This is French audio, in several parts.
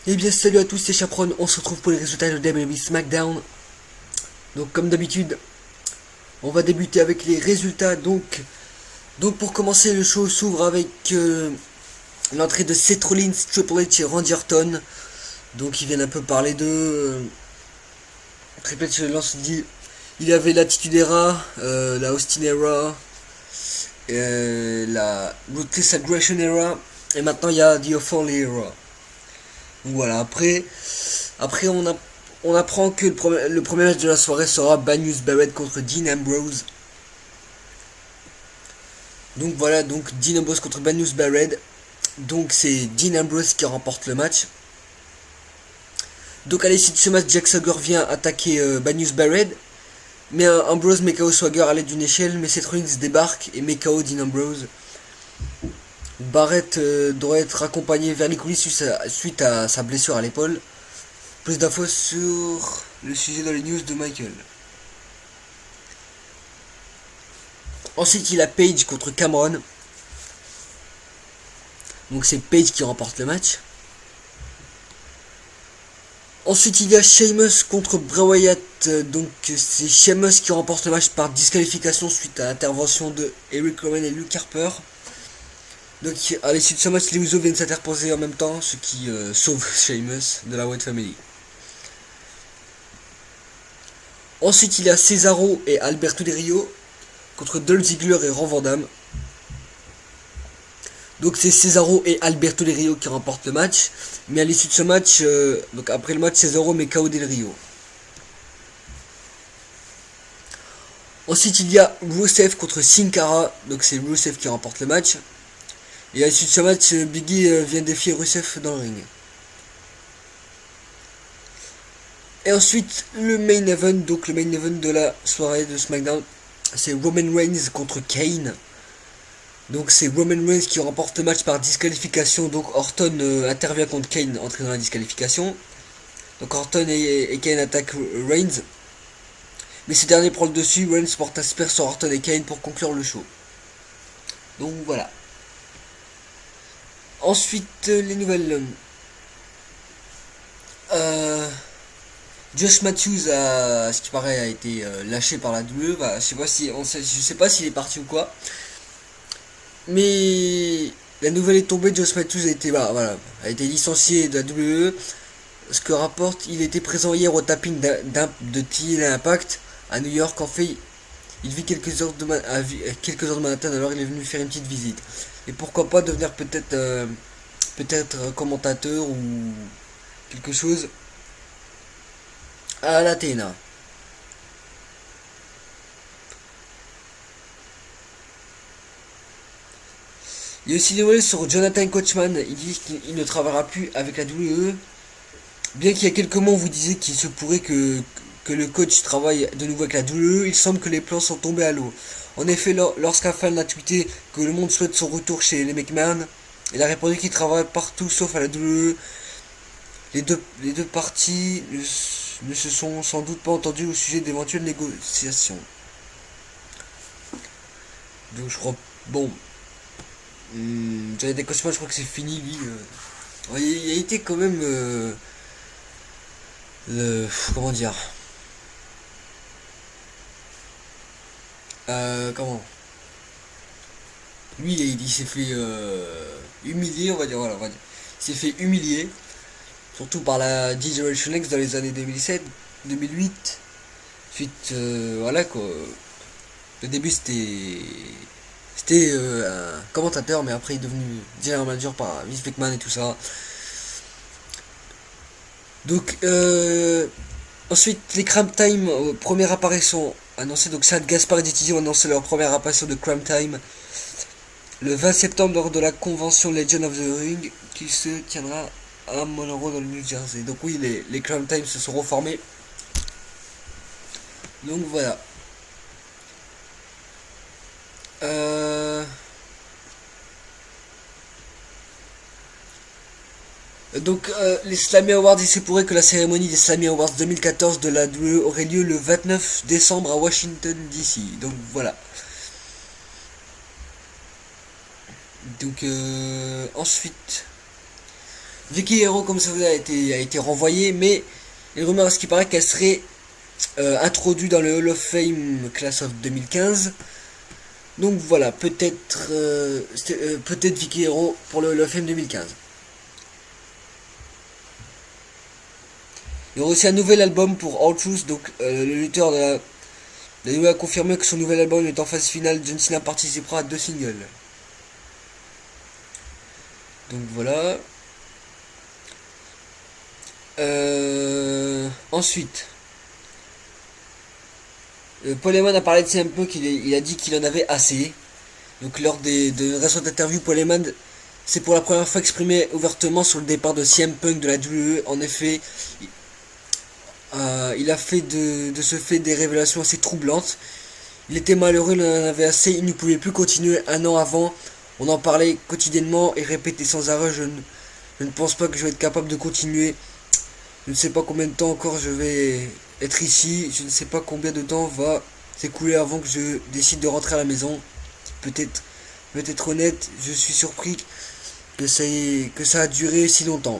Et bien salut à tous, c'est Chaperon, on se retrouve pour les résultats de WWE SmackDown. Donc comme d'habitude, on va débuter avec les résultats. Donc pour commencer, le show s'ouvre avec l'entrée de Seth Rollins, Triple H et Randy Orton. Donc ils viennent un peu parler d'eux. Triple H lance dit, il y avait l'Attitude Era, la Austin Era, la Ruthless Aggression Era, et maintenant il y a The Foley Era. Donc voilà, après on apprend que le premier match de la soirée sera Banyus Barrett contre Dean Ambrose. Donc voilà, donc Dean Ambrose contre Banyus Barrett. Donc c'est Dean Ambrose qui remporte le match. Donc à l'issue de ce match, Jack Swagger vient attaquer Banyus Barrett. Mais Ambrose met KO Swagger à l'aide d'une échelle, mais Seth Rollins débarque et met KO Dean Ambrose. Barrett doit être accompagné vers les coulisses suite à sa blessure à l'épaule. Plus d'infos sur le sujet dans les news de Michael. Ensuite, il a Paige contre Cameron. Donc c'est Paige qui remporte le match. Ensuite, il y a Sheamus contre Bray Wyatt. Donc c'est Sheamus qui remporte le match par disqualification suite à l'intervention de Eric Rowan et Luke Harper. Donc à l'issue de ce match, les Usos viennent s'interposer en même temps, ce qui sauve Sheamus de la Wyatt Family. Ensuite, il y a Cesaro et Alberto Del Rio contre Dolph Ziggler et Rob Van Dam. Donc c'est Cesaro et Alberto Del Rio qui remportent le match. Mais à l'issue de ce match, donc après le match, Cesaro met KO Del Rio. Ensuite, il y a Rusev contre Sin Cara. Donc c'est Rusev qui remporte le match. Et à l'issue de ce match, Biggie vient défier Rusev dans le ring. Et ensuite, le main event, donc le main event de la soirée de SmackDown, c'est Roman Reigns contre Kane. Donc c'est Roman Reigns qui remporte le match par disqualification. Donc Orton intervient contre Kane, entré dans la disqualification. Donc Orton et Kane attaquent Reigns. Mais ce dernier prend le dessus, Reigns porte un spear sur Orton et Kane pour conclure le show. Donc voilà. Ensuite, les nouvelles. Josh Matthews a, ce qui paraît, a été lâché par la WWE. Bah, je sais pas s'il est parti ou quoi. Mais la nouvelle est tombée. Josh Matthews a été licencié de la WWE. Ce que rapporte, il était présent hier au tapping de TNA Impact à New York. En fait, il vit quelques heures de Manhattan, alors il est venu faire une petite visite. Et pourquoi pas devenir peut-être commentateur ou quelque chose à la TNA. Il y a aussi des nouvelles sur Jonathan Coachman. Il dit qu'il ne travaillera plus avec la WWE. Bien qu'il y a quelques mois on vous disait qu'il se pourrait que le coach travaille de nouveau avec la WWE, il semble que les plans sont tombés à l'eau. En effet, lorsqu'un fan a tweeté que le monde souhaite son retour chez les McMahon, il a répondu qu'il travaille partout sauf à la WWE. Les deux parties ne se sont sans doute pas entendues au sujet d'éventuelles négociations. Donc je crois... Bon... Jonathan Coachman, je crois que c'est fini, lui. Il a été quand même... comment dire, comment, lui il s'est fait humilier, on va dire, voilà, il s'est fait humilier, surtout par la Generation X dans les années 2007 2008. Ensuite voilà quoi, le début c'était un commentateur, mais après il est devenu general manager par Vince McMahon et tout ça. Donc ensuite les Cram Time, première apparition annoncée. Donc Sad Gaspard et DTG ont annoncé leur première apparition de Cram Time le 20 septembre lors de la convention Legend of the Ring qui se tiendra à Monroe dans le New Jersey. Donc oui, les Cram Time se sont reformés. Donc voilà. Donc les Slammy Awards, il se pourrait que la cérémonie des Slammy Awards 2014 de la WWE aurait lieu le 29 décembre à Washington DC. Donc voilà. Donc ensuite, Vicky Hero, comme ça a été renvoyée, mais les rumeurs à ce qui paraît qu'elle serait introduite dans le Hall of Fame Class of 2015. Donc voilà, peut-être Vicky Hero pour le Hall of Fame 2015. Il y aura aussi un nouvel album pour All Truth, donc le lutteur de la WWE a confirmé que son nouvel album est en phase finale. John Cena participera à 2 singles. Donc voilà. Ensuite, Paul Heyman a parlé de CM Punk, il a dit qu'il en avait assez. Donc lors de récentes interviews, Paul Heyman s'est pour la première fois exprimé ouvertement sur le départ de CM Punk de la WWE. En effet, il a fait de ce fait des révélations assez troublantes. Il était malheureux, il en avait assez, il ne pouvait plus continuer. Un an avant, on en parlait quotidiennement et répétait sans arrêt, je ne pense pas que je vais être capable de continuer. Je ne sais pas combien de temps encore je vais être ici. Je ne sais pas combien de temps va s'écouler avant que je décide de rentrer à la maison. Peut-être honnête, je suis surpris que ça a duré si longtemps.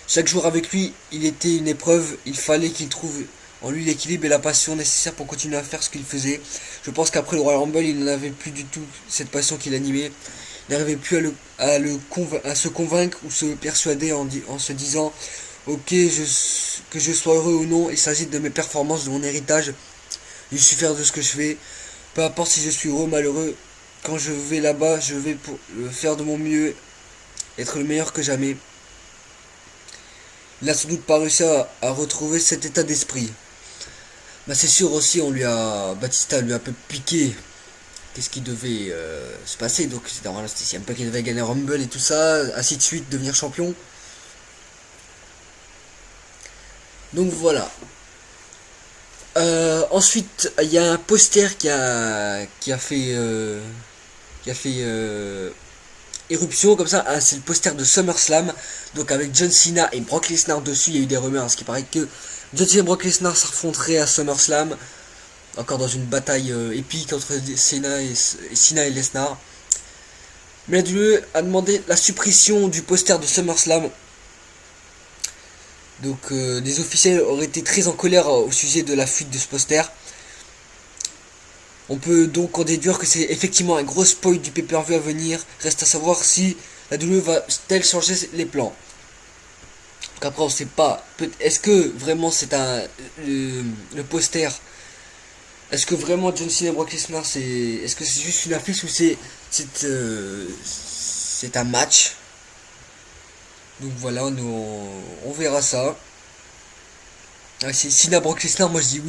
Chaque jour avec lui, il était une épreuve. Il fallait qu'il trouve en lui l'équilibre et la passion nécessaires pour continuer à faire ce qu'il faisait. Je pense qu'après le Royal Rumble, il n'avait plus du tout cette passion qui l'animait. Il n'arrivait plus à se convaincre ou se persuader en se disant ok, que je sois heureux ou non, il s'agit de mes performances, de mon héritage. Je suis fier de ce que je fais. Peu importe si je suis heureux ou malheureux, quand je vais là-bas, je vais pour faire de mon mieux, être le meilleur que jamais. Il a sans doute pas réussi à retrouver cet état d'esprit. Bah c'est sûr aussi, Batista lui a un peu piqué qu'est-ce qui devait se passer. Donc c'était un peu qu'il devait gagner Rumble et tout ça, ainsi de suite, devenir champion. Donc voilà. Ensuite, il y a un poster qui a fait éruption comme ça. C'est le poster de SummerSlam, donc avec John Cena et Brock Lesnar dessus. Il y a eu des rumeurs, ce qui paraît que John Cena et Brock Lesnar s'affronteraient à SummerSlam, encore dans une bataille épique entre Cena et Lesnar. Mais la WWE a demandé la suppression du poster de SummerSlam. Donc des officiels auraient été très en colère au sujet de la fuite de ce poster. On peut donc en déduire que c'est effectivement un gros spoil du pay-per-view à venir. Reste à savoir si la WWE va-t-elle changer les plans. Donc après on sait pas. Est-ce que vraiment c'est le poster? Est-ce que vraiment John Cena et Brock Lesnar est-ce que c'est juste une affiche ou c'est un match? Donc voilà, on verra ça. Cena Brock Lesnar, moi je dis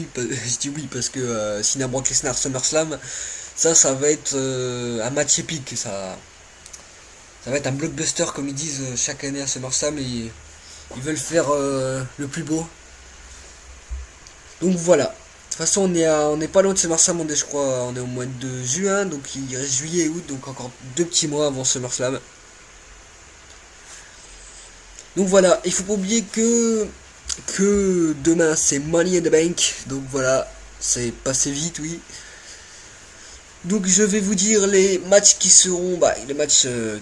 oui parce que Cena Brock Lesnar SummerSlam, ça va être un match épique, ça va être un blockbuster comme ils disent chaque année à SummerSlam et ils veulent faire le plus beau. Donc voilà. De toute façon on n'est pas loin de SummerSlam, je crois on est au mois de juin, donc il reste juillet et août, donc encore 2 petits mois avant SummerSlam. Donc voilà, il faut pas oublier que demain c'est Money in the Bank. Donc voilà, c'est passé vite, oui. Donc je vais vous dire les matchs qui seront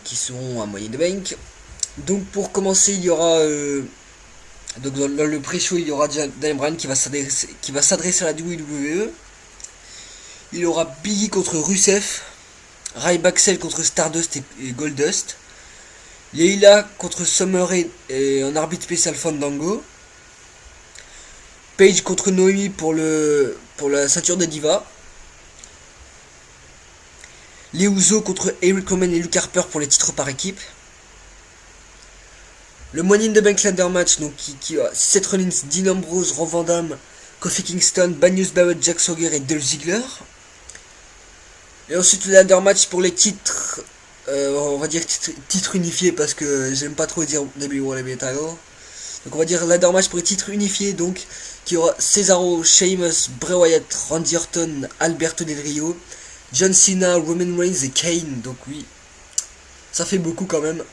qui seront à Money in the Bank. Donc pour commencer, il y aura donc dans le pré-show, il y aura Daniel Bryan qui va s'adresser à la WWE. Il y aura Biggie contre Rusev, Ryback contre Stardust et Goldust. Leila contre Summer Rae et en arbitre spécial Fandango. Paige contre Noemi pour la ceinture de Diva. Les Usos contre Eric Rowan et Luke Harper pour les titres par équipe. Le Money in the Bank ladder match, donc qui Seth Rollins, Dean Ambrose, Rob Van Dam, Kofi Kingston, Banius Barrett, Jack Swagger et Dolph Ziggler. Et ensuite le ladder match pour les titres, on va dire titre unifié parce que j'aime pas trop dire WWE title. Donc on va dire ladder match pour les titres unifiés, donc qui aura Cesaro, Sheamus, Bray Wyatt, Randy Orton, Alberto Del Rio, John Cena, Roman Reigns et Kane. Donc oui, ça fait beaucoup quand même.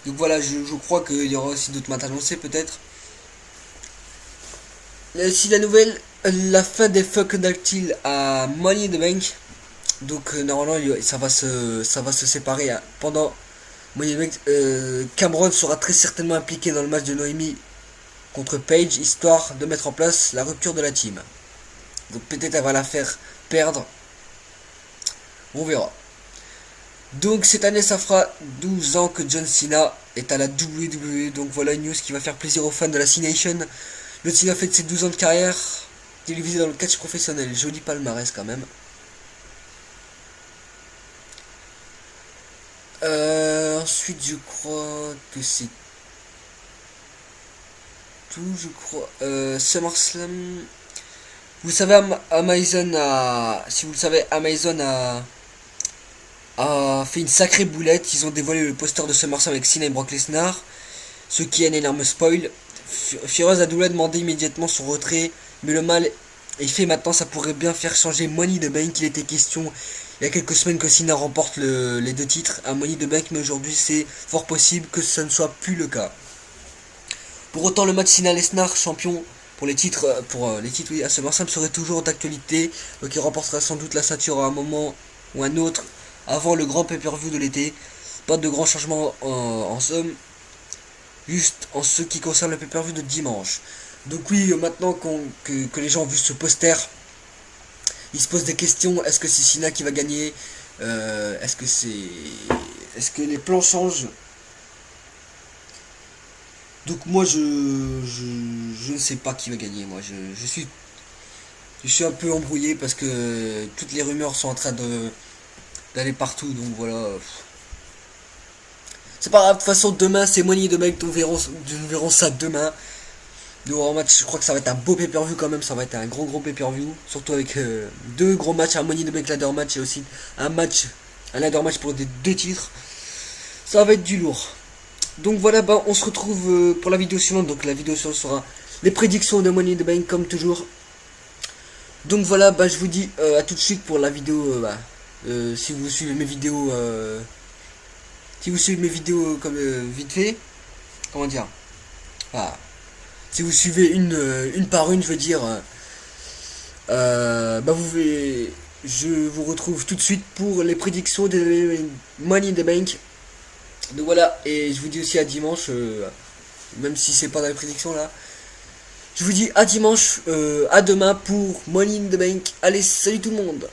Donc voilà, je crois qu'il y aura aussi d'autres matchs annoncés peut-être. Si la nouvelle, la fin des Fuck Dactyl à Money in the Bank. Donc normalement ça va se séparer pendant Money in the Bank, Cameron sera très certainement impliqué dans le match de Noémie contre Paige, histoire de mettre en place la rupture de la team. Donc peut-être elle va la faire perdre. On verra. Donc cette année ça fera 12 ans que John Cena est à la WWE. Donc voilà une news qui va faire plaisir aux fans de la C-Nation. John Cena fait ses 12 ans de carrière télévisé dans le catch professionnel. Joli palmarès quand même. Ensuite je crois que c'est tout, je crois. SummerSlam. Vous savez, Amazon a... Si vous le savez, Amazon a fait une sacrée boulette. Ils ont dévoilé le poster de SummerSlam avec Cena et Brock Lesnar, ce qui est un énorme spoil. Firoz Abdullah a demandé immédiatement son retrait, mais le mal est fait maintenant. Ça pourrait bien faire changer Money in the Bank. Il était question il y a quelques semaines que Cena remporte les deux titres à Money in the Bank, mais aujourd'hui c'est fort possible que ce ne soit plus le cas. Pour autant, le match Cena-Lesnar, champion pour les titres, oui, à SummerSlam serait toujours d'actualité, qui remportera sans doute la ceinture à un moment ou un autre avant le grand pay-per-view de l'été. Pas de grands changements en somme, juste en ce qui concerne le pay-per-view de dimanche. Donc oui, maintenant que les gens ont vu ce poster, ils se posent des questions. Est-ce que c'est Cena qui va gagner? Est-ce que les plans changent? Donc moi je ne sais pas qui va gagner. Moi je suis un peu embrouillé parce que toutes les rumeurs sont en train d'aller partout. Donc voilà. C'est pas grave, de toute façon demain c'est Money in the Bank, nous verrons ça demain. Donc en match, je crois que ça va être un beau pay-per-view quand même, ça va être un gros pay-per-view. Surtout avec deux gros matchs, un Money in the Bank ladder match et aussi un ladder match pour des deux titres. Ça va être du lourd. Donc voilà, bah, on se retrouve pour la vidéo suivante. Donc la vidéo suivante sera les prédictions de Money in the Bank comme toujours. Donc voilà, bah, je vous dis à tout de suite pour la vidéo. Si vous suivez mes vidéos, comme vite fait, comment dire, ah, si vous suivez une par une, je veux dire, bah je vous retrouve tout de suite pour les prédictions de Money in the Bank. Donc voilà, et je vous dis aussi à dimanche, même si c'est pas dans les prédictions là. Je vous dis à dimanche, à demain pour Money in the Bank. Allez, salut tout le monde!